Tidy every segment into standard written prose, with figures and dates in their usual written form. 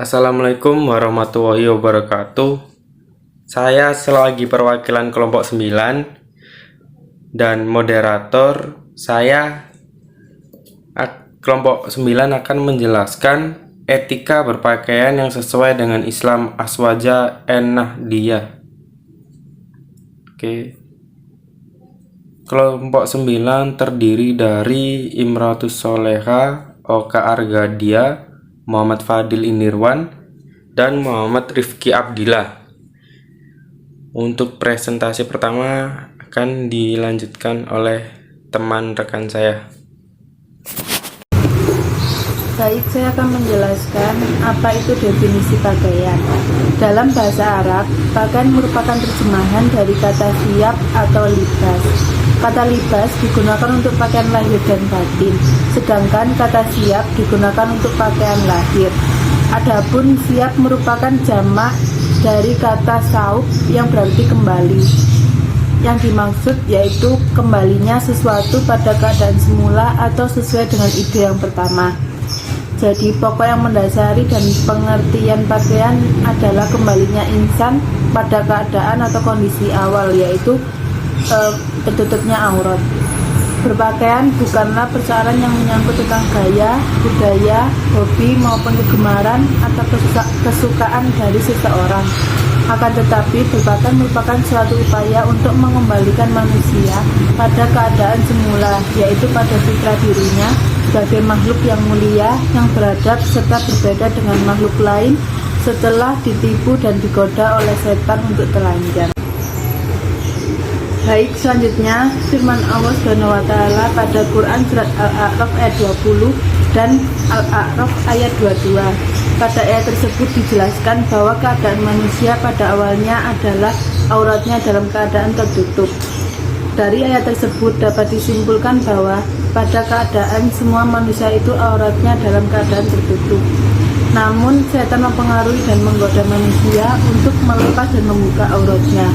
Assalamualaikum warahmatullahi wabarakatuh. Saya selagi perwakilan kelompok 9 dan moderator kelompok 9 akan menjelaskan etika berpakaian yang sesuai dengan Islam Aswaja Nahdiyah. Oke. Kelompok 9 terdiri dari Imratus Soleha, Oka Argadia, Muhammad Fadil Inirwan, dan Muhammad Rifki Abdillah. Untuk presentasi pertama akan dilanjutkan oleh teman rekan saya. Baik, saya akan menjelaskan apa itu definisi pakaian. Dalam bahasa Arab, pakaian merupakan terjemahan dari kata thiyab atau libas. Kata libas digunakan untuk pakaian lahir dan batin, sedangkan kata thiyab digunakan untuk pakaian lahir. Adapun thiyab merupakan jamak dari kata saub yang berarti kembali. Yang dimaksud yaitu kembalinya sesuatu pada keadaan semula atau sesuai dengan ide yang pertama. Jadi pokok yang mendasari dan pengertian pakaian adalah kembalinya insan pada keadaan atau kondisi awal, yaitu tertutupnya aurat. Berpakaian bukanlah persoalan yang menyangkut tentang gaya, budaya, hobi maupun kegemaran atau kesukaan dari seseorang. Akan tetapi berpakaian merupakan suatu upaya untuk mengembalikan manusia pada keadaan semula, yaitu pada fitrah dirinya sebagai makhluk yang mulia, yang beradab serta berbeda dengan makhluk lain setelah ditipu dan digoda oleh setan untuk telanjang. Baik, selanjutnya firman Allah SWT pada Quran surat Al-A'raf ayat 20 dan Al-A'raf ayat 22. Pada ayat tersebut dijelaskan bahwa keadaan manusia pada awalnya adalah auratnya dalam keadaan tertutup. Dari ayat tersebut dapat disimpulkan bahwa pada keadaan semua manusia itu auratnya dalam keadaan tertutup. Namun setan mempengaruhi dan menggoda manusia untuk melepas dan membuka auratnya.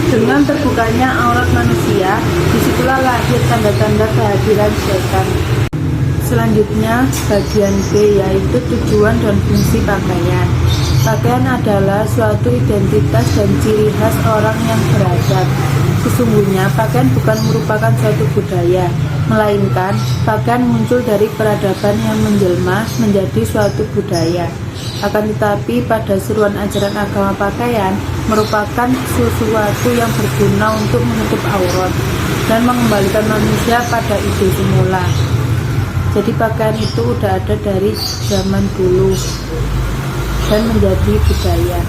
Dengan terbukanya aurat manusia, disitulah lahir tanda-tanda kehadiran setan. Selanjutnya, bagian B, yaitu tujuan dan fungsi pakaian. Pakaian adalah suatu identitas dan ciri khas orang yang beradab. Sesungguhnya, pakaian bukan merupakan suatu budaya, melainkan pakaian muncul dari peradaban yang menjelma menjadi suatu budaya. Akan tetapi, pada seruan ajaran agama, pakaian merupakan sesuatu yang berguna untuk menutup aurat dan mengembalikan manusia pada ide semula. Jadi pakaian itu udah ada dari zaman dulu dan menjadi budaya.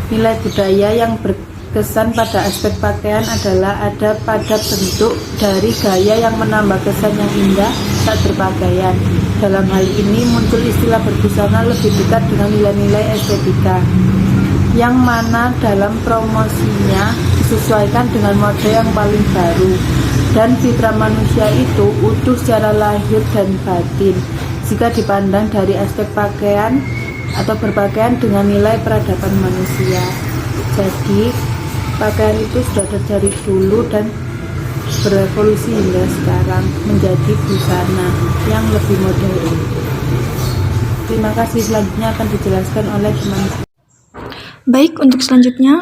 Nilai budaya yang berkesan pada aspek pakaian adalah ada pada bentuk dari gaya yang menambah kesan yang indah saat berpakaian. Dalam hal ini muncul istilah berbusana lebih dekat dengan nilai-nilai estetika, yang mana dalam promosinya disesuaikan dengan mode yang paling baru. Dan fitrah manusia itu utuh secara lahir dan batin jika dipandang dari aspek pakaian atau berpakaian dengan nilai peradaban manusia. Jadi pakaian itu sudah terjadi dulu dan berevolusi hingga sekarang menjadi busana yang lebih modern. Terima kasih, selanjutnya akan dijelaskan oleh teman. Baik, untuk selanjutnya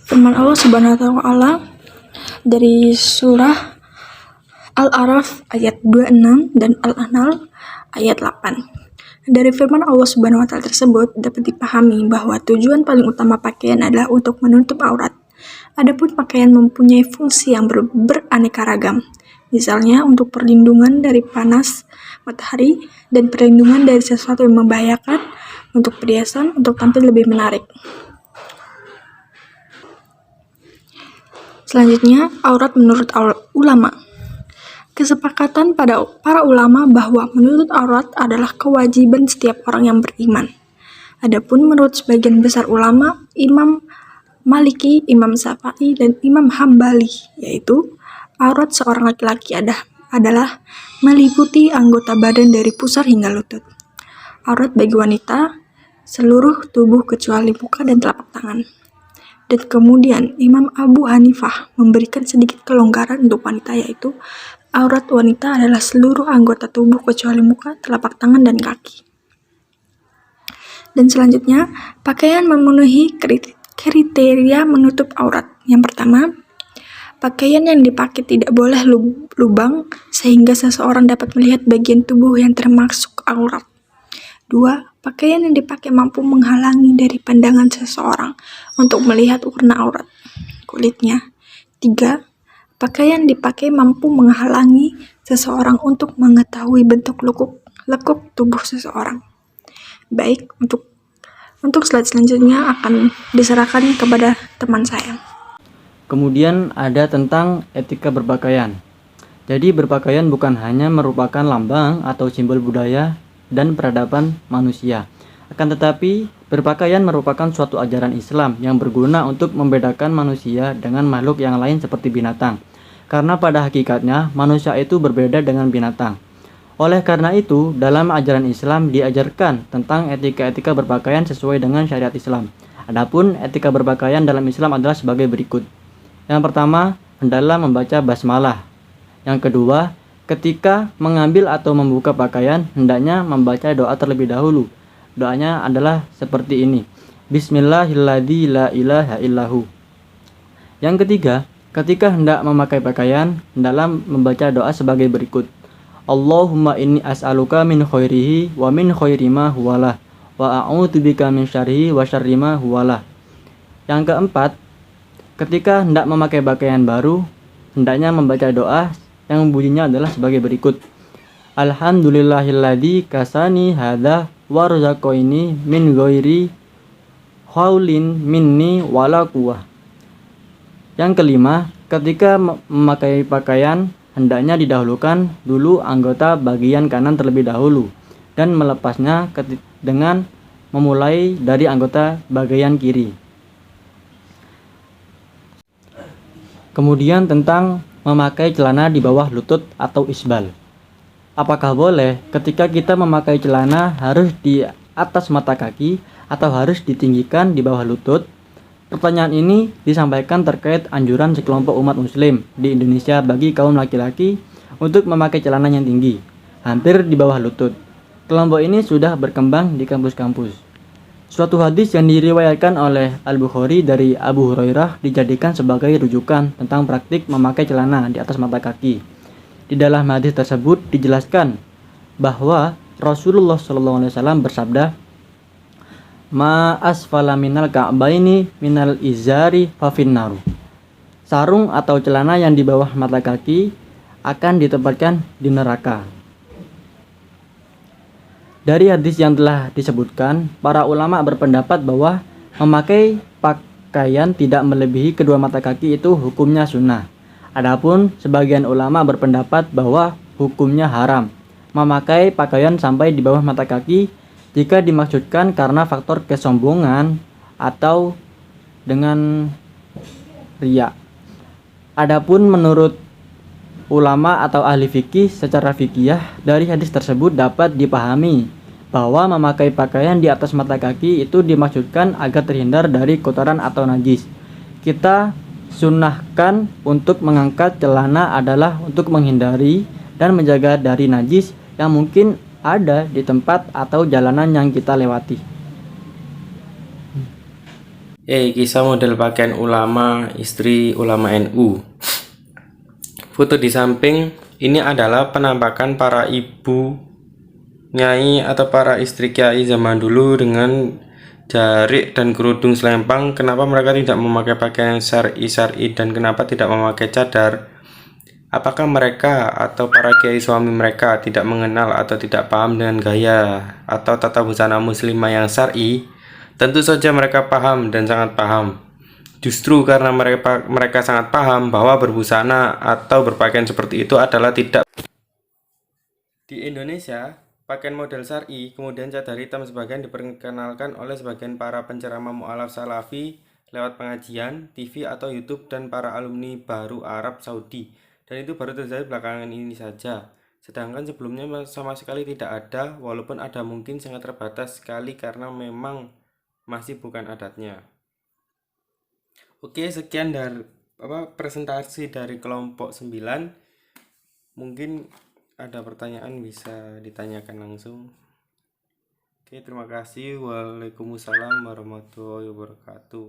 firman Allah Subhanahu wa taala dari surah Al-A'raf ayat 26 dan Al-An'am ayat 8. Dari firman Allah Subhanahu wa taala tersebut dapat dipahami bahwa tujuan paling utama pakaian adalah untuk menutup aurat. Adapun pakaian mempunyai fungsi yang beraneka ragam. Misalnya untuk perlindungan dari panas matahari dan perlindungan dari sesuatu yang membahayakan, untuk perhiasan untuk tampil lebih menarik. Selanjutnya, aurat menurut ulama. Kesepakatan pada para ulama bahwa menutup aurat adalah kewajiban setiap orang yang beriman. Adapun menurut sebagian besar ulama, Imam Maliki, Imam Syafi'i, dan Imam Hambali, yaitu aurat seorang laki-laki adalah meliputi anggota badan dari pusar hingga lutut. Aurat bagi wanita seluruh tubuh kecuali muka dan telapak tangan. Dan kemudian Imam Abu Hanifah memberikan sedikit kelonggaran untuk wanita, yaitu aurat wanita adalah seluruh anggota tubuh kecuali muka, telapak tangan, dan kaki. Dan selanjutnya, pakaian memenuhi kriteria menutup aurat. Yang pertama, pakaian yang dipakai tidak boleh lubang sehingga seseorang dapat melihat bagian tubuh yang termasuk aurat. 2. Pakaian yang dipakai mampu menghalangi dari pandangan seseorang untuk melihat warna aurat kulitnya. 3. Pakaian dipakai mampu menghalangi seseorang untuk mengetahui bentuk lekuk tubuh seseorang. Baik, untuk slide selanjutnya akan diserahkan kepada teman saya. Kemudian ada tentang etika berpakaian. Jadi berpakaian bukan hanya merupakan lambang atau simbol budaya dan peradaban manusia. Akan tetapi, berpakaian merupakan suatu ajaran Islam yang berguna untuk membedakan manusia dengan makhluk yang lain seperti binatang. Karena pada hakikatnya, manusia itu berbeda dengan binatang. Oleh karena itu, dalam ajaran Islam diajarkan tentang etika-etika berpakaian sesuai dengan syariat Islam. Adapun etika berpakaian dalam Islam adalah sebagai berikut. Yang pertama, hendaklah membaca basmalah. Yang kedua, ketika mengambil atau membuka pakaian, hendaknya membaca doa terlebih dahulu. Doanya adalah seperti ini. Bismillahilladzi la ilaha illahu. Yang ketiga, ketika hendak memakai pakaian, hendaklah membaca doa sebagai berikut. Allahumma inni as'aluka min khairihi wa min khairi ma huwalah wa a'udzubika min syarrihi wa syarri ma huwalah. Yang keempat, ketika hendak memakai pakaian baru, hendaknya membaca doa yang bunyinya adalah sebagai berikut. Alhamdulillahilladzi kasani hadza warzaqani min ghairi haulin minni wala quwwah. Yang kelima, ketika memakai pakaian, hendaknya didahulukan dulu anggota bagian kanan terlebih dahulu dan melepasnya dengan memulai dari anggota bagian kiri. Kemudian tentang memakai celana di bawah lutut atau isbal. Apakah boleh ketika kita memakai celana harus di atas mata kaki atau harus ditinggikan di bawah lutut? Pertanyaan ini disampaikan terkait anjuran sekelompok umat muslim di Indonesia bagi kaum laki-laki untuk memakai celana yang tinggi, hampir di bawah lutut. Kelompok ini sudah berkembang di kampus-kampus. Suatu hadis yang diriwayatkan oleh Al-Bukhari dari Abu Hurairah dijadikan sebagai rujukan tentang praktik memakai celana di atas mata kaki. Di dalam hadis tersebut dijelaskan bahwa Rasulullah SAW bersabda, Ma asfala minal ka'baini minal izari fafinnaru. Sarung atau celana yang di bawah mata kaki akan ditempatkan di neraka. Dari hadis yang telah disebutkan, para ulama berpendapat bahwa memakai pakaian tidak melebihi kedua mata kaki itu hukumnya sunnah. Adapun sebagian ulama berpendapat bahwa hukumnya haram memakai pakaian sampai di bawah mata kaki jika dimaksudkan karena faktor kesombongan atau dengan riya. Adapun menurut ulama atau ahli fikih, secara fikih dari hadis tersebut dapat dipahami bahwa memakai pakaian di atas mata kaki itu dimaksudkan agar terhindar dari kotoran atau najis. Kita sunnahkan untuk mengangkat celana adalah untuk menghindari dan menjaga dari najis yang mungkin ada di tempat atau jalanan yang kita lewati. Kisah model pakaian ulama, istri ulama NU. Foto di samping ini adalah penampakan para ibu nyai atau para istri kiai zaman dulu dengan jarik dan kerudung selempang. Kenapa mereka tidak memakai pakaian syar'i dan kenapa tidak memakai cadar? Apakah mereka atau para kiai suami mereka tidak mengenal atau tidak paham dengan gaya atau tata busana muslimah yang syar'i? Tentu saja mereka paham dan sangat paham. Justru karena mereka sangat paham bahwa berbusana atau berpakaian seperti itu adalah tidak. Di Indonesia, pakaian model syar'i kemudian cadar hitam sebagian diperkenalkan oleh sebagian para penceramah mu'alaf salafi lewat pengajian, TV atau YouTube dan para alumni baru Arab Saudi. Dan itu baru terjadi belakangan ini saja. Sedangkan sebelumnya sama sekali tidak ada, walaupun ada mungkin sangat terbatas sekali karena memang masih bukan adatnya. Oke, sekian dari presentasi dari kelompok 9. Mungkin ada pertanyaan bisa ditanyakan langsung. Oke, terima kasih. Waalaikumsalam warahmatullahi wabarakatuh.